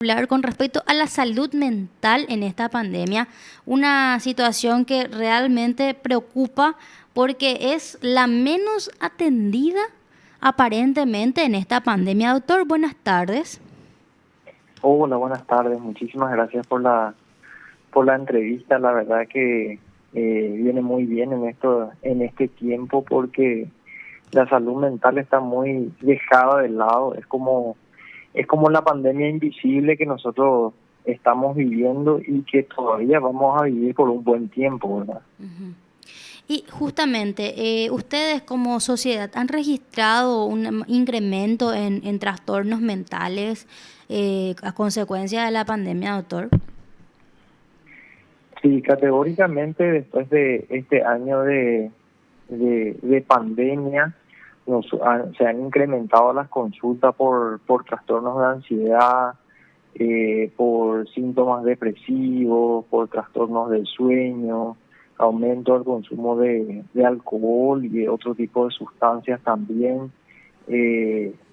Hablar con respecto a la salud mental en esta pandemia, una situación que realmente preocupa porque es la menos atendida aparentemente en esta pandemia. Doctor, buenas tardes. Hola, buenas tardes. Muchísimas gracias por la entrevista. La verdad que viene muy bien en este tiempo porque la salud mental está muy dejada de lado. Es como la pandemia invisible que nosotros estamos viviendo y que todavía vamos a vivir por un buen tiempo, ¿verdad? Y justamente, ustedes como sociedad han registrado un incremento en trastornos mentales a consecuencia de la pandemia, doctor. Sí, categóricamente después de este año de pandemia se han incrementado las consultas por trastornos de ansiedad, por síntomas depresivos, por trastornos del sueño, aumento del consumo de alcohol y de otro tipo de sustancias también.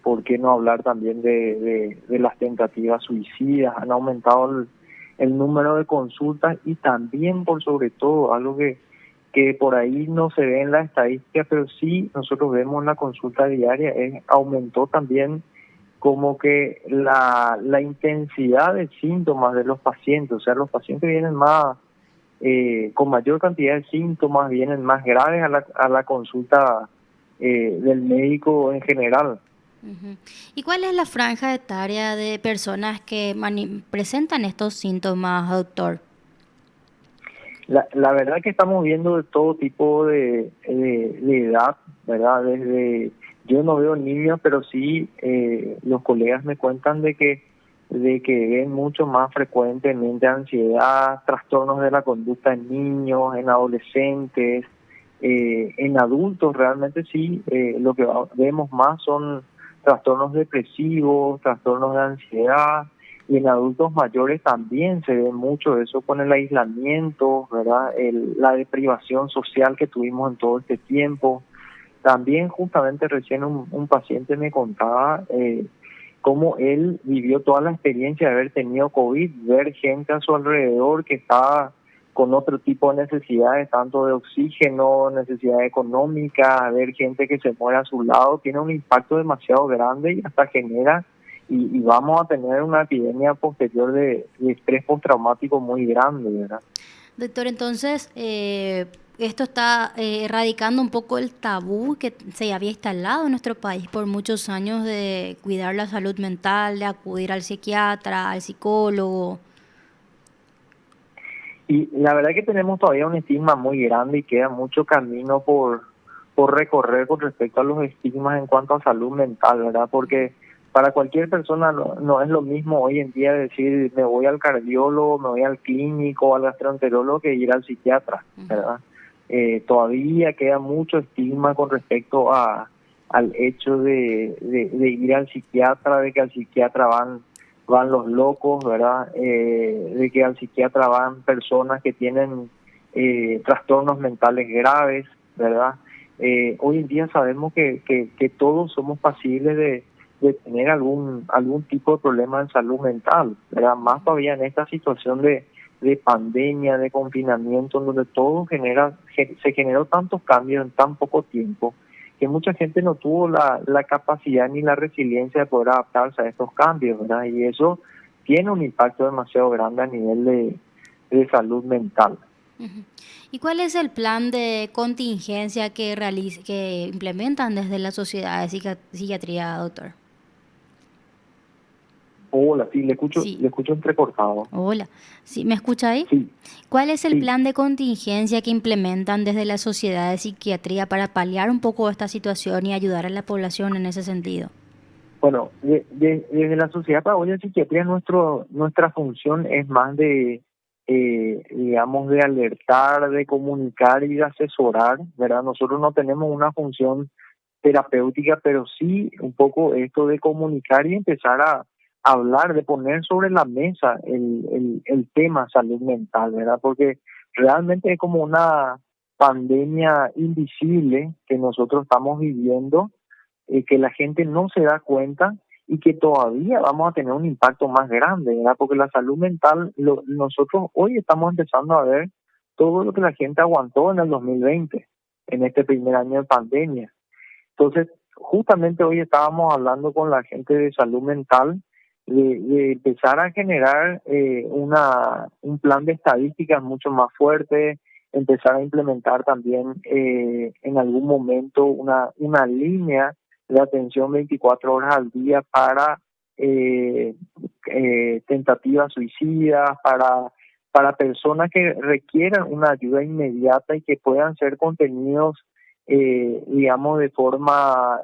¿Por qué no hablar también de las tentativas suicidas? Han aumentado el número de consultas y también, por sobre todo, algo que por ahí no se ve en la estadística, pero sí nosotros vemos en la consulta diaria, aumentó también como que la intensidad de síntomas de los pacientes. O sea, los pacientes vienen más, con mayor cantidad de síntomas, vienen más graves a la consulta del médico en general. Ujú. ¿Y cuál es la franja etaria de personas que presentan estos síntomas, doctor? La verdad que estamos viendo de todo tipo de edad, ¿verdad? Yo no veo niños, pero sí los colegas me cuentan de que ven mucho más frecuentemente ansiedad, trastornos de la conducta en niños, en adolescentes, en adultos. Realmente sí, lo que vemos más son trastornos depresivos, trastornos de ansiedad, y en adultos mayores también se ve mucho eso con el aislamiento, ¿verdad? La deprivación social que tuvimos en todo este tiempo. También justamente recién un paciente me contaba cómo él vivió toda la experiencia de haber tenido COVID, ver gente a su alrededor que estaba con otro tipo de necesidades, tanto de oxígeno, necesidad económica, ver gente que se muere a su lado, tiene un impacto demasiado grande y hasta genera, y vamos a tener una epidemia posterior de estrés postraumático muy grande, ¿verdad? Doctor, entonces, esto está erradicando un poco el tabú que se había instalado en nuestro país por muchos años de cuidar la salud mental, de acudir al psiquiatra, al psicólogo. Y la verdad que tenemos todavía un estigma muy grande y queda mucho camino por recorrer con respecto a los estigmas en cuanto a salud mental, ¿verdad? Porque para cualquier persona no es lo mismo hoy en día decir me voy al cardiólogo, me voy al clínico, al gastroenterólogo que ir al psiquiatra, ¿verdad? Todavía queda mucho estigma con respecto al hecho de ir al psiquiatra, de que al psiquiatra van los locos, ¿verdad? De que al psiquiatra van personas que tienen trastornos mentales graves, ¿verdad? Hoy en día sabemos que todos somos pasibles de tener algún tipo de problema en salud mental, ¿verdad? Más todavía en esta situación de pandemia, de confinamiento, en donde todo se generó tantos cambios en tan poco tiempo que mucha gente no tuvo la capacidad ni la resiliencia de poder adaptarse a estos cambios, ¿verdad? Y eso tiene un impacto demasiado grande a nivel de salud mental. Ujú. ¿Y cuál es el plan de contingencia que implementan desde la Sociedad de Psiquiatría, doctor? Hola, sí, Sí, le escucho entrecortado. hola. ¿Sí, me escucha ahí? Sí, ¿Cuál es el sí. plan de contingencia que implementan desde la Sociedad de Psiquiatría para paliar un poco esta situación y ayudar a la población en ese sentido? Bueno, desde la Sociedad Paraguaya de Psiquiatría nuestra función es más digamos, de alertar, de comunicar y de asesorar, ¿verdad? Nosotros no tenemos una función terapéutica, pero sí un poco esto de comunicar y empezar a hablar, de poner sobre la mesa el tema salud mental, ¿verdad? Porque realmente es como una pandemia invisible que nosotros estamos viviendo, que la gente no se da cuenta y que todavía vamos a tener un impacto más grande, ¿verdad? Porque la salud mental, nosotros hoy estamos empezando a ver todo lo que la gente aguantó en el 2020, en este primer año de pandemia. Entonces, justamente hoy estábamos hablando con la gente de salud mental de empezar a generar un plan de estadísticas mucho más fuerte, empezar a implementar también en algún momento una línea de atención 24 horas al día para tentativas suicidas, para personas que requieran una ayuda inmediata y que puedan ser contenidos digamos, de forma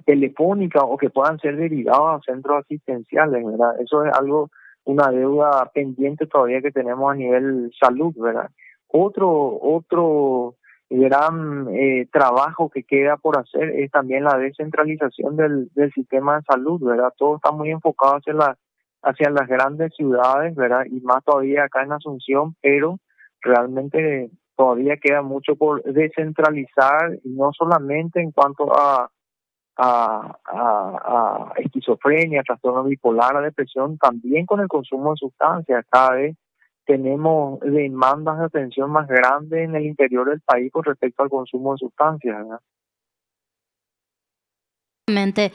telefónica o que puedan ser derivados a centros asistenciales, ¿verdad? Eso es algo, una deuda pendiente todavía que tenemos a nivel salud, ¿verdad? Otro gran trabajo que queda por hacer es también la descentralización del sistema de salud, ¿verdad? Todo está muy enfocado hacia las grandes ciudades, ¿verdad? Y más todavía acá en Asunción, pero realmente todavía queda mucho por descentralizar, y no solamente en cuanto a esquizofrenia, trastorno bipolar, a depresión, también con el consumo de sustancias. Cada vez tenemos demandas de atención más grandes en el interior del país con respecto al consumo de sustancias, ¿verdad? Realmente,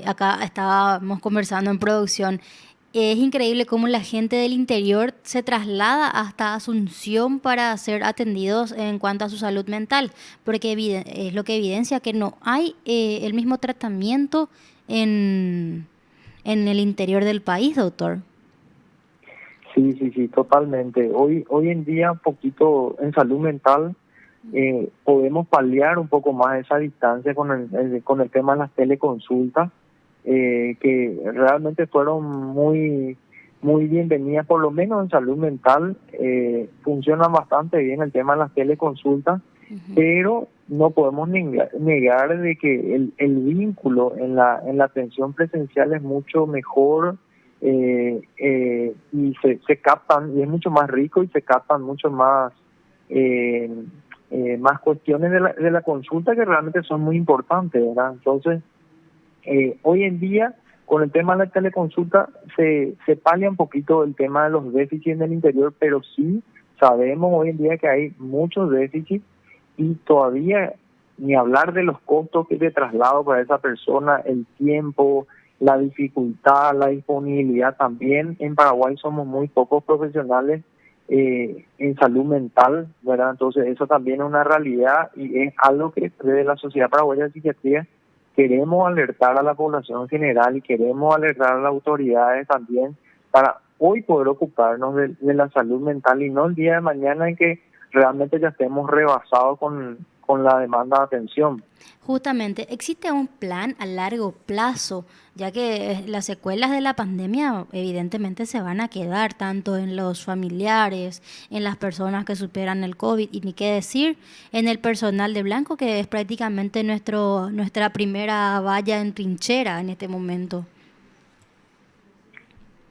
acá estábamos conversando en producción. Es increíble cómo la gente del interior se traslada hasta Asunción para ser atendidos en cuanto a su salud mental, porque es lo que evidencia que no hay el mismo tratamiento en, en el interior del país, doctor. Sí, sí, sí, totalmente. Hoy en día, un poquito en salud mental, podemos paliar un poco más esa distancia con el tema de las teleconsultas, que realmente fueron muy bienvenidas, por lo menos en salud mental. Funcionan bastante bien el tema de las teleconsultas, pero no podemos negar de que el vínculo en la atención presencial es mucho mejor, y se captan, y es mucho más rico, y se captan mucho eh, más cuestiones de la consulta que realmente son muy importantes, ¿verdad? Entonces, hoy en día, con el tema de la teleconsulta, se palia un poquito el tema de los déficits en el interior, pero sí sabemos hoy en día que hay muchos déficits, y todavía ni hablar de los costos de traslado para esa persona, el tiempo, la dificultad, la disponibilidad. También en Paraguay somos muy pocos profesionales en salud mental, ¿verdad? Entonces eso también es una realidad, y es algo que desde la Sociedad Paraguaya de Psiquiatría queremos alertar a la población general, y queremos alertar a las autoridades también, para hoy poder ocuparnos de la salud mental, y no el día de mañana en que realmente ya estemos rebasados con la demanda de atención. Justamente, ¿existe un plan a largo plazo? Ya que las secuelas de la pandemia evidentemente se van a quedar tanto en los familiares, en las personas que superan el COVID, y ni qué decir en el personal de blanco, que es prácticamente nuestra primera valla en trinchera en este momento.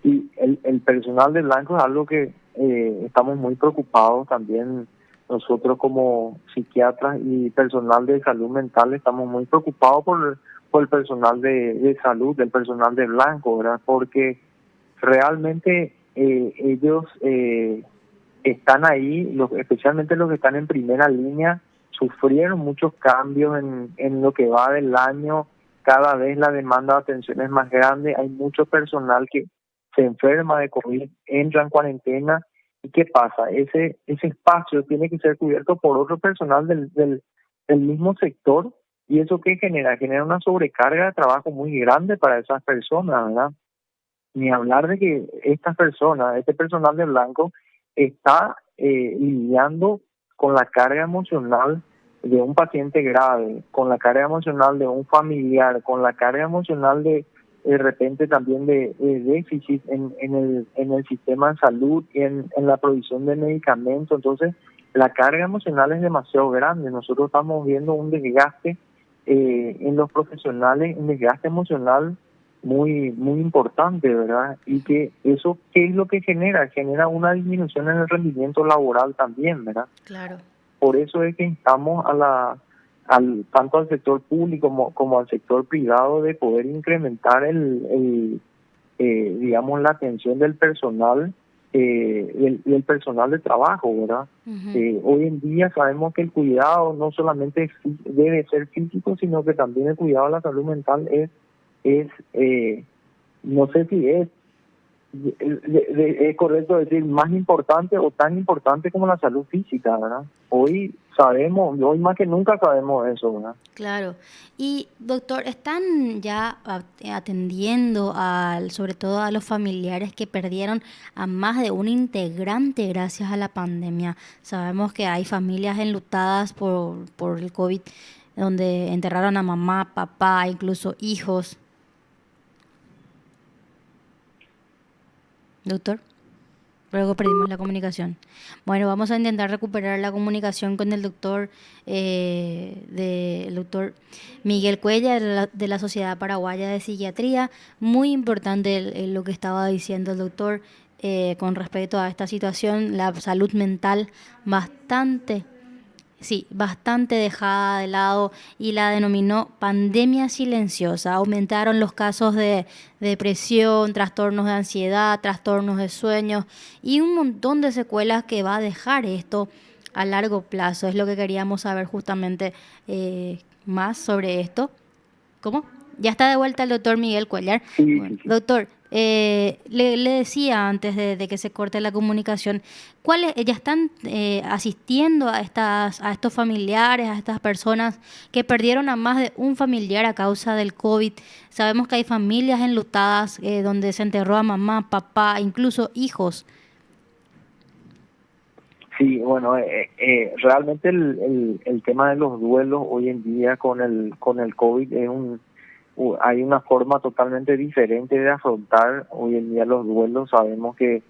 Y el personal de blanco es algo que estamos muy preocupados también. Nosotros como psiquiatras y personal de salud mental estamos muy preocupados por el personal de salud, del personal de blanco, ¿verdad? Porque realmente ellos están ahí, especialmente los que están en primera línea, sufrieron muchos cambios en lo que va del año. Cada vez la demanda de atención es más grande, hay mucho personal que se enferma de COVID, entra en cuarentena. ¿Y qué pasa? Ese espacio tiene que ser cubierto por otro personal del mismo sector, y eso ¿qué genera? Genera una sobrecarga de trabajo muy grande para esas personas, ¿verdad? Ni hablar de que estas personas, este personal de blanco, está lidiando con la carga emocional de un paciente grave, con la carga emocional de un familiar, con la carga emocional de repente también de déficit en el sistema de salud y en la provisión de medicamentos. Entonces, la carga emocional es demasiado grande. Nosotros estamos viendo un desgaste en los profesionales, un desgaste emocional muy importante, ¿verdad? Y que eso, ¿qué es lo que genera? Genera una disminución en el rendimiento laboral también, ¿verdad? Claro. Por eso es que instamos tanto al sector público como al sector privado de poder incrementar digamos, la atención del personal, del personal de trabajo, ¿verdad? Ujú. Hoy en día sabemos que el cuidado no solamente debe ser físico, sino que también el cuidado de la salud mental es no sé si es correcto decir más importante o tan importante como la salud física, ¿verdad? Hoy más que nunca sabemos eso, ¿verdad? Claro. Y doctor, ¿están ya atendiendo sobre todo a los familiares que perdieron a más de un integrante gracias a la pandemia? Sabemos que hay familias enlutadas por el COVID, donde enterraron a mamá, papá, incluso hijos. Doctor. Luego perdimos la comunicación. Bueno, vamos a intentar recuperar la comunicación con el doctor Miguel Cuella de la Sociedad Paraguaya de Psiquiatría. Muy importante lo que estaba diciendo el doctor con respecto a esta situación, la salud mental bastante. Sí, bastante dejada de lado y la denominó pandemia silenciosa. Aumentaron los casos de depresión, trastornos de ansiedad, trastornos de sueño y un montón de secuelas que va a dejar esto a largo plazo. Es lo que queríamos saber justamente más sobre esto. ¿Cómo? Ya está de vuelta el doctor Miguel Cuellar. Sí, Bueno, sí, sí. doctor, le decía antes de que se corte la comunicación, ¿cuáles ya están asistiendo a estos familiares, a estas personas que perdieron a más de un familiar a causa del COVID? Sabemos que hay familias enlutadas donde se enterró a mamá, papá, incluso hijos. Sí, bueno, realmente el tema de los duelos hoy en día con el COVID hay una forma totalmente diferente de afrontar hoy en día los duelos. Sabemos que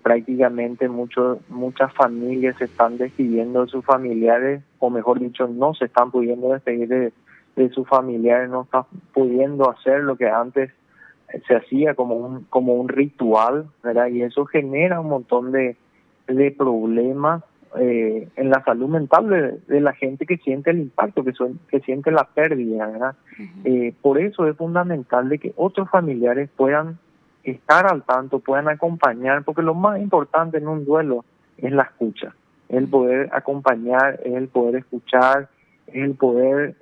prácticamente muchas familias se están despidiendo de sus familiares, o mejor dicho, no se están pudiendo despedir de sus familiares, no están pudiendo hacer lo que antes se hacía como un ritual, ¿verdad? Y eso genera un montón de problemas en la salud mental de la gente que siente el impacto, que siente la pérdida, ¿verdad? Ujú. Por eso es fundamental de que otros familiares puedan estar al tanto, puedan acompañar, porque lo más importante en un duelo es la escucha, es el poder acompañar, es el poder escuchar, es el poder,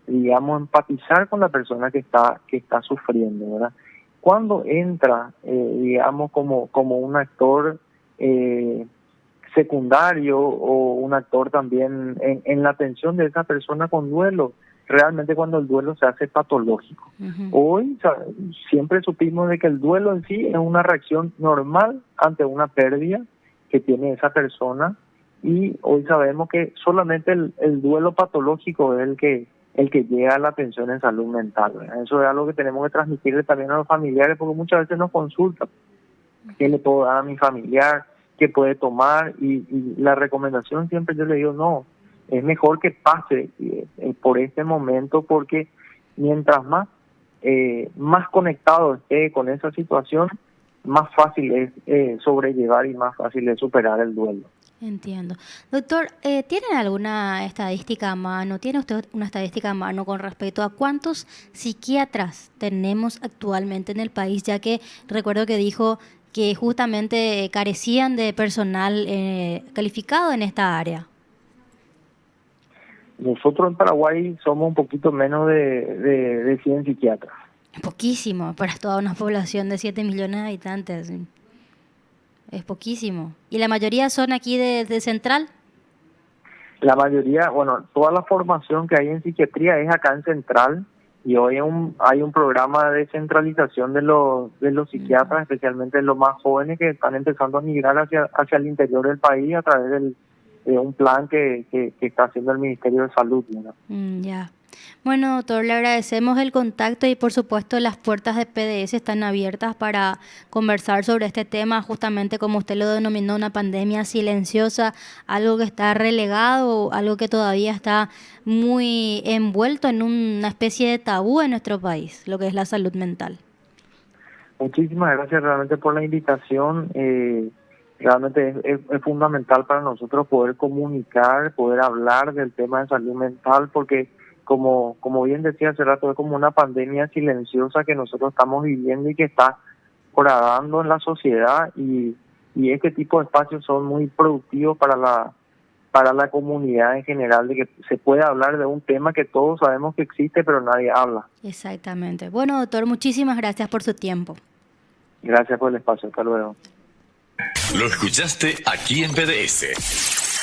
digamos, empatizar con la persona que está sufriendo, ¿verdad? Cuando entra, digamos, como un actor eh, secundario o un actor también en la atención de esa persona con duelo, realmente cuando el duelo se hace patológico. Ujú. Hoy siempre supimos de que el duelo en sí es una reacción normal ante una pérdida que tiene esa persona, y hoy sabemos que solamente el duelo patológico es el que llega a la atención en salud mental, ¿verdad? Eso es algo que tenemos que transmitirle también a los familiares, porque muchas veces nos consultan qué le puedo dar a mi familiar, qué puede tomar, y la recomendación siempre yo le digo, no, es mejor que pase por este momento, porque mientras más conectado esté con esa situación, más fácil es sobrellevar y más fácil es superar el duelo. Entiendo. Doctor, ¿tiene alguna estadística a mano? ¿Tiene usted una estadística a mano con respecto a cuántos psiquiatras tenemos actualmente en el país? Ya que recuerdo que dijo que justamente carecían de personal calificado en esta área. Nosotros en Paraguay somos un poquito menos de 100 psiquiatras. Poquísimo para toda una población de 7 millones de habitantes. Es poquísimo. ¿Y la mayoría son aquí de Central? La mayoría, bueno, toda la formación que hay en psiquiatría es acá en Central, y hoy hay un programa de descentralización de los Ujú. psiquiatras, especialmente los más jóvenes que están empezando a migrar hacia el interior del país a través de un plan que está haciendo el Ministerio de Salud, ¿no? Ya. Bueno, doctor, le agradecemos el contacto y por supuesto las puertas de PDS están abiertas para conversar sobre este tema, justamente como usted lo denominó, una pandemia silenciosa, algo que está relegado, algo que todavía está muy envuelto en una especie de tabú en nuestro país, lo que es la salud mental. Muchísimas gracias realmente por la invitación. Realmente es fundamental para nosotros poder comunicar, poder hablar del tema de salud mental, porque como bien decía hace rato, es como una pandemia silenciosa que nosotros estamos viviendo y que está horadando en la sociedad, y este tipo de espacios son muy productivos para la comunidad en general, de que se puede hablar de un tema que todos sabemos que existe, pero nadie habla. Exactamente. Bueno, doctor, muchísimas gracias por su tiempo. Gracias por el espacio. Hasta luego. Lo escuchaste aquí en PDS.